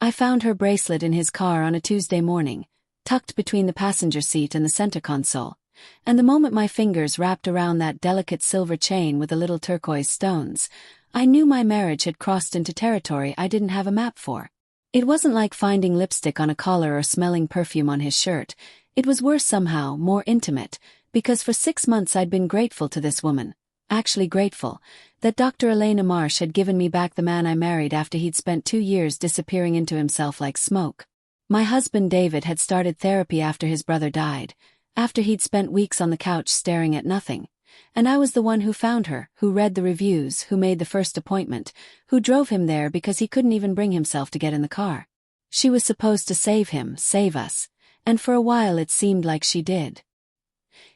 I found her bracelet in his car on a Tuesday morning, tucked between the passenger seat and the center console, and the moment my fingers wrapped around that delicate silver chain with the little turquoise stones, I knew my marriage had crossed into territory I didn't have a map for. It wasn't like finding lipstick on a collar or smelling perfume on his shirt. It was worse somehow, more intimate, because for 6 months I'd been grateful to this woman, actually grateful, that Dr. Elena Marsh had given me back the man I married after he'd spent 2 years disappearing into himself like smoke. My husband David had started therapy after his brother died, after he'd spent weeks on the couch staring at nothing. And I was the one who found her, who read the reviews, who made the first appointment, who drove him there because he couldn't even bring himself to get in the car. She was supposed to save him, save us, and for a while it seemed like she did.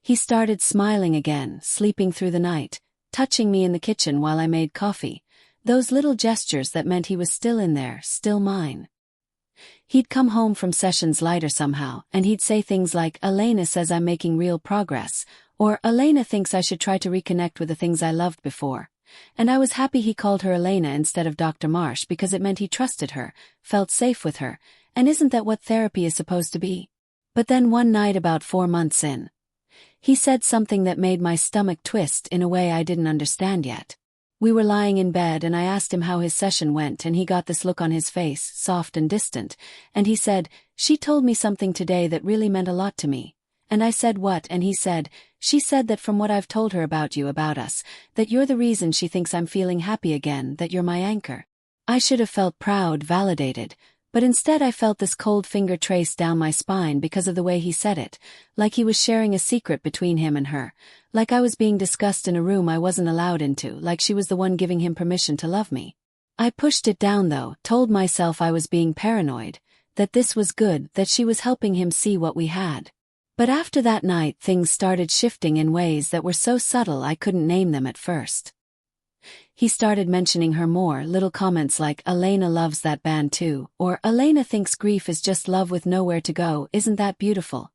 He started smiling again, sleeping through the night, touching me in the kitchen while I made coffee, those little gestures that meant he was still in there, still mine. He'd come home from sessions lighter somehow, and he'd say things like, "Elena says I'm making real progress," or "Elena thinks I should try to reconnect with the things I loved before." And I was happy he called her Elena instead of Dr. Marsh because it meant he trusted her, felt safe with her, and isn't that what therapy is supposed to be? But then one night about 4 months in, he said something that made my stomach twist in a way I didn't understand yet. We were lying in bed and I asked him how his session went and he got this look on his face, soft and distant, and he said, "She told me something today that really meant a lot to me." And I said, "What?" And he said, "She said that from what I've told her about you, about us, that you're the reason she thinks I'm feeling happy again, that you're my anchor." I should have felt proud, validated, but instead I felt this cold finger trace down my spine because of the way he said it, like he was sharing a secret between him and her, like I was being discussed in a room I wasn't allowed into, like she was the one giving him permission to love me. I pushed it down though, told myself I was being paranoid, that this was good, that she was helping him see what we had. But after that night things started shifting in ways that were so subtle I couldn't name them at first. He started mentioning her more, little comments like, "Elena loves that band too," or "Elena thinks grief is just love with nowhere to go, isn't that beautiful?"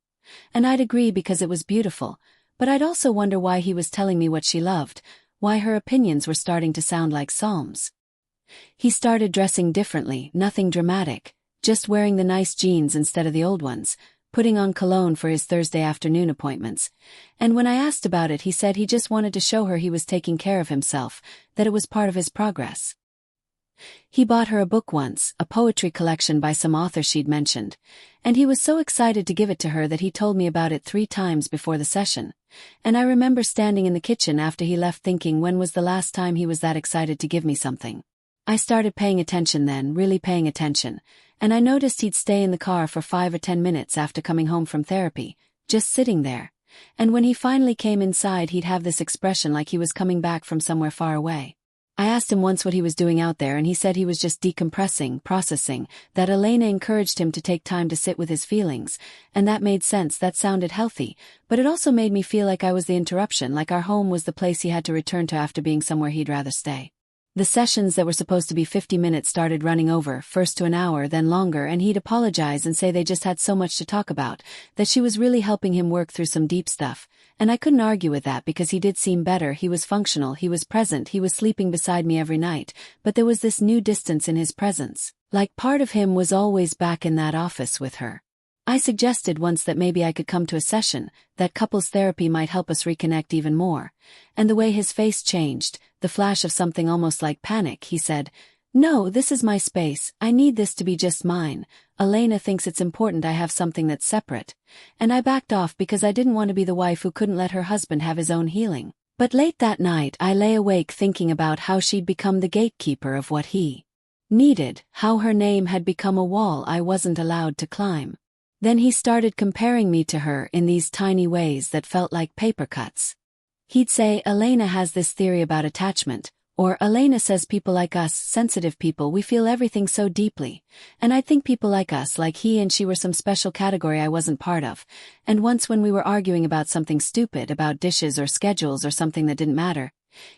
And I'd agree because it was beautiful, but I'd also wonder why he was telling me what she loved, why her opinions were starting to sound like psalms. He started dressing differently, nothing dramatic, just wearing the nice jeans instead of the old ones, putting on cologne for his Thursday afternoon appointments. And when I asked about it he said he just wanted to show her he was taking care of himself, that it was part of his progress. He bought her a book once, a poetry collection by some author she'd mentioned, and he was so excited to give it to her that he told me about it 3 times before the session. And I remember standing in the kitchen after he left thinking, when was the last time he was that excited to give me something? I started paying attention then, really paying attention, and I noticed he'd stay in the car for 5 or 10 minutes after coming home from therapy, just sitting there. And when he finally came inside he'd have this expression like he was coming back from somewhere far away. I asked him once what he was doing out there and he said he was just decompressing, processing, that Elena encouraged him to take time to sit with his feelings, and that made sense, that sounded healthy, but it also made me feel like I was the interruption, like our home was the place he had to return to after being somewhere he'd rather stay. The sessions that were supposed to be 50 minutes started running over, first to an hour, then longer, and he'd apologize and say they just had so much to talk about, that she was really helping him work through some deep stuff, and I couldn't argue with that because he did seem better, he was functional, he was present, he was sleeping beside me every night, but there was this new distance in his presence, like part of him was always back in that office with her. I suggested once that maybe I could come to a session, that couples therapy might help us reconnect even more. And the way his face changed, the flash of something almost like panic, he said, "No, this is my space, I need this to be just mine. Elena thinks it's important I have something that's separate." And I backed off because I didn't want to be the wife who couldn't let her husband have his own healing. But late that night I lay awake thinking about how she'd become the gatekeeper of what he needed, how her name had become a wall I wasn't allowed to climb. Then he started comparing me to her in these tiny ways that felt like paper cuts. He'd say, "Elena has this theory about attachment," or "Elena says people like us, sensitive people, we feel everything so deeply." And I'd think people like us, like he and she, were some special category I wasn't part of. And once when we were arguing about something stupid, about dishes or schedules or something that didn't matter,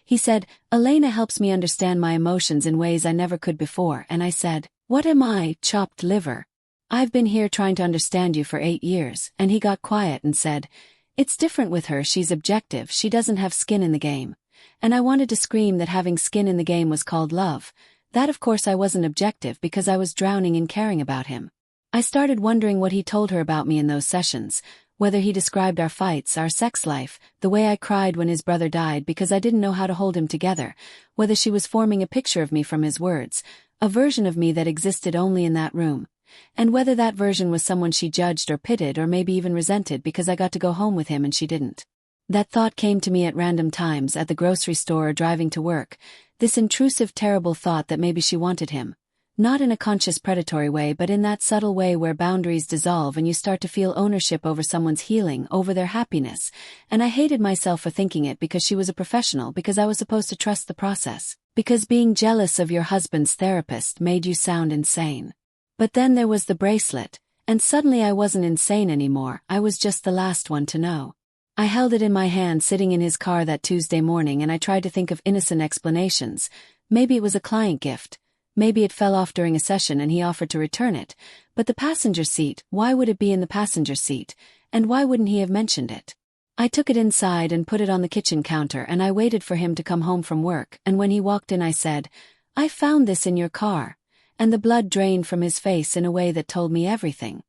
he said, "Elena helps me understand my emotions in ways I never could before." And I said, "What am I, chopped liver? I've been here trying to understand you for 8 years." And he got quiet and said, "It's different with her, she's objective, she doesn't have skin in the game." And I wanted to scream that having skin in the game was called love, That of course I wasn't objective because I was drowning in caring about him. I started wondering what he told her about me in those sessions, whether he described our fights, our sex life, the way I cried when his brother died because I didn't know how to hold him together, whether she was forming a picture of me from his words, a version of me that existed only in that room, and whether that version was someone she judged or pitted or maybe even resented because I got to go home with him and she didn't. That thought came to me at random times, at the grocery store or driving to work, this intrusive, terrible thought that maybe she wanted him. Not in a conscious predatory way, but in that subtle way where boundaries dissolve and you start to feel ownership over someone's healing, over their happiness. And I hated myself for thinking it because she was a professional, because I was supposed to trust the process, because being jealous of your husband's therapist made you sound insane. But then there was the bracelet, and suddenly I wasn't insane anymore, I was just the last one to know. I held it in my hand sitting in his car that Tuesday morning and I tried to think of innocent explanations. Maybe it was a client gift. Maybe it fell off during a session and he offered to return it. But the passenger seat, why would it be in the passenger seat? And why wouldn't he have mentioned it? I took it inside and put it on the kitchen counter and I waited for him to come home from work, and when he walked in I said, "I found this in your car." And the blood drained from his face in a way that told me everything.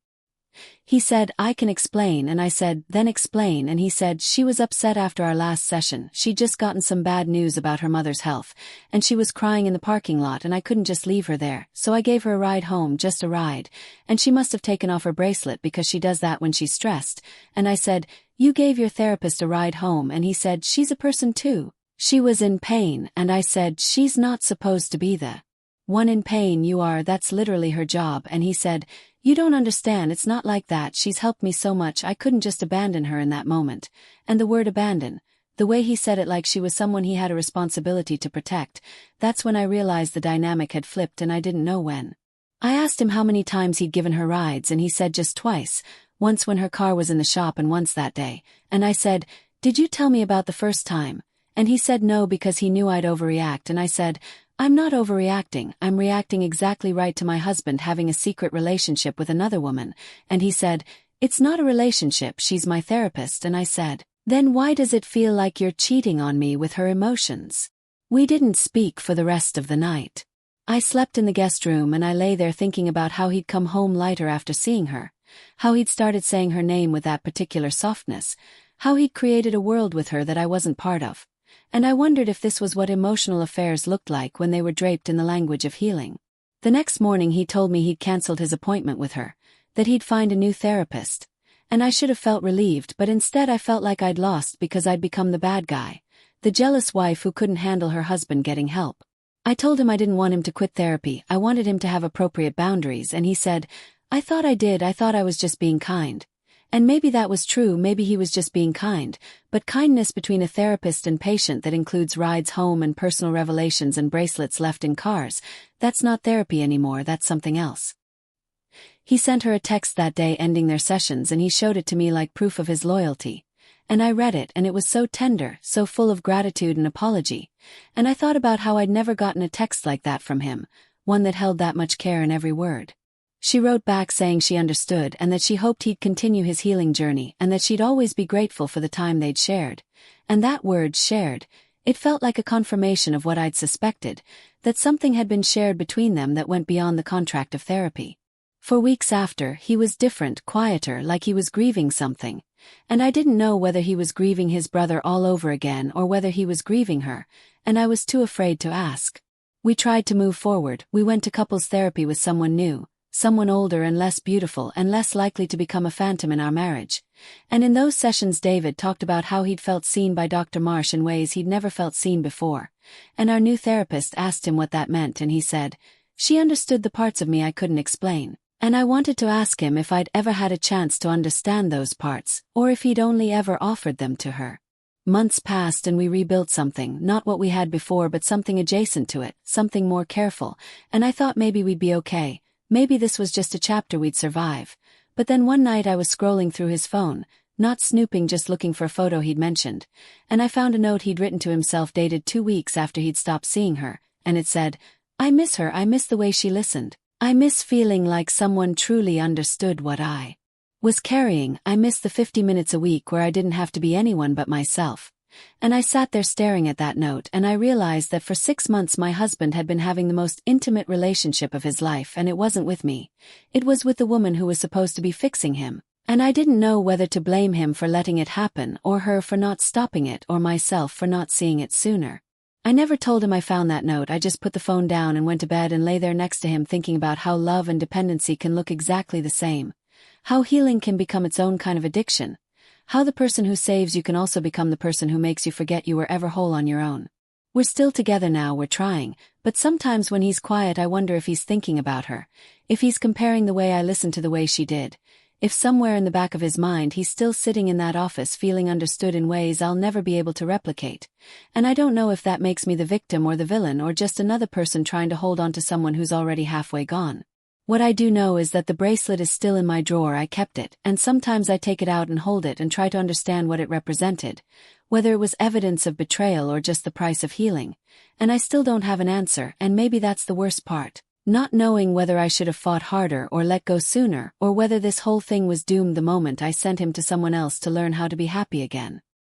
He said, "I can explain," and I said, "Then explain," and he said, "She was upset after our last session, she'd just gotten some bad news about her mother's health, and she was crying in the parking lot and I couldn't just leave her there, so I gave her a ride home, just a ride, and she must have taken off her bracelet because she does that when she's stressed," and I said, "You gave your therapist a ride home," and he said, "She's a person too. She was in pain," and I said, "She's not supposed to be the one in pain, you are, that's literally her job," and he said, "You don't understand, it's not like that, she's helped me so much, I couldn't just abandon her in that moment." And the word abandon, the way he said it like she was someone he had a responsibility to protect, that's when I realized the dynamic had flipped and I didn't know when. I asked him how many times he'd given her rides and he said just twice, once when her car was in the shop and once that day, and I said, "Did you tell me about the first time?" And he said no because he knew I'd overreact, and I said, "I'm not overreacting, I'm reacting exactly right to my husband having a secret relationship with another woman," and he said, "It's not a relationship, she's my therapist," and I said, "Then why does it feel like you're cheating on me with her emotions?" We didn't speak for the rest of the night. I slept in the guest room and I lay there thinking about how he'd come home lighter after seeing her, how he'd started saying her name with that particular softness, how he'd created a world with her that I wasn't part of. And I wondered if this was what emotional affairs looked like when they were draped in the language of healing. The next morning he told me he'd cancelled his appointment with her, that he'd find a new therapist. And I should have felt relieved, but instead I felt like I'd lost because I'd become the bad guy, the jealous wife who couldn't handle her husband getting help. I told him I didn't want him to quit therapy, I wanted him to have appropriate boundaries, and he said, "I thought I did, I thought I was just being kind." And maybe that was true, maybe he was just being kind, but kindness between a therapist and patient that includes rides home and personal revelations and bracelets left in cars, that's not therapy anymore, that's something else. He sent her a text that day ending their sessions and he showed it to me like proof of his loyalty. And I read it and it was so tender, so full of gratitude and apology. And I thought about how I'd never gotten a text like that from him, one that held that much care in every word. She wrote back saying she understood and that she hoped he'd continue his healing journey and that she'd always be grateful for the time they'd shared. And that word, shared, it felt like a confirmation of what I'd suspected, that something had been shared between them that went beyond the contract of therapy. For weeks after, he was different, quieter, like he was grieving something. And I didn't know whether he was grieving his brother all over again or whether he was grieving her, and I was too afraid to ask. We tried to move forward, we went to couples therapy with someone new, someone older and less beautiful and less likely to become a phantom in our marriage. And in those sessions David talked about how he'd felt seen by Dr. Marsh in ways he'd never felt seen before. And our new therapist asked him what that meant and he said, "She understood the parts of me I couldn't explain." And I wanted to ask him if I'd ever had a chance to understand those parts, or if he'd only ever offered them to her. Months passed and we rebuilt something, not what we had before but something adjacent to it, something more careful, and I thought maybe we'd be okay. Maybe this was just a chapter we'd survive. But then one night I was scrolling through his phone, not snooping, just looking for a photo he'd mentioned, and I found a note he'd written to himself dated 2 weeks after he'd stopped seeing her, and it said, "I miss her, I miss the way she listened. I miss feeling like someone truly understood what I was carrying. I miss the 50 minutes a week where I didn't have to be anyone but myself. And I sat there staring at that note, and I realized that for 6 months my husband had been having the most intimate relationship of his life, and it wasn't with me. It was with the woman who was supposed to be fixing him. And I didn't know whether to blame him for letting it happen, or her for not stopping it, or myself for not seeing it sooner. I never told him I found that note. I just put the phone down and went to bed and lay there next to him, thinking about how love and dependency can look exactly the same. How healing can become its own kind of addiction. How the person who saves you can also become the person who makes you forget you were ever whole on your own. We're still together now, we're trying, but sometimes when he's quiet I wonder if he's thinking about her, if he's comparing the way I listened to the way she did, if somewhere in the back of his mind he's still sitting in that office feeling understood in ways I'll never be able to replicate. And I don't know if that makes me the victim or the villain, or just another person trying to hold on to someone who's already halfway gone. What I do know is that the bracelet is still in my drawer. I kept it, and sometimes I take it out and hold it and try to understand what it represented, whether it was evidence of betrayal or just the price of healing. And I still don't have an answer, and maybe that's the worst part. Not knowing whether I should have fought harder or let go sooner, or whether this whole thing was doomed the moment I sent him to someone else to learn how to be happy again.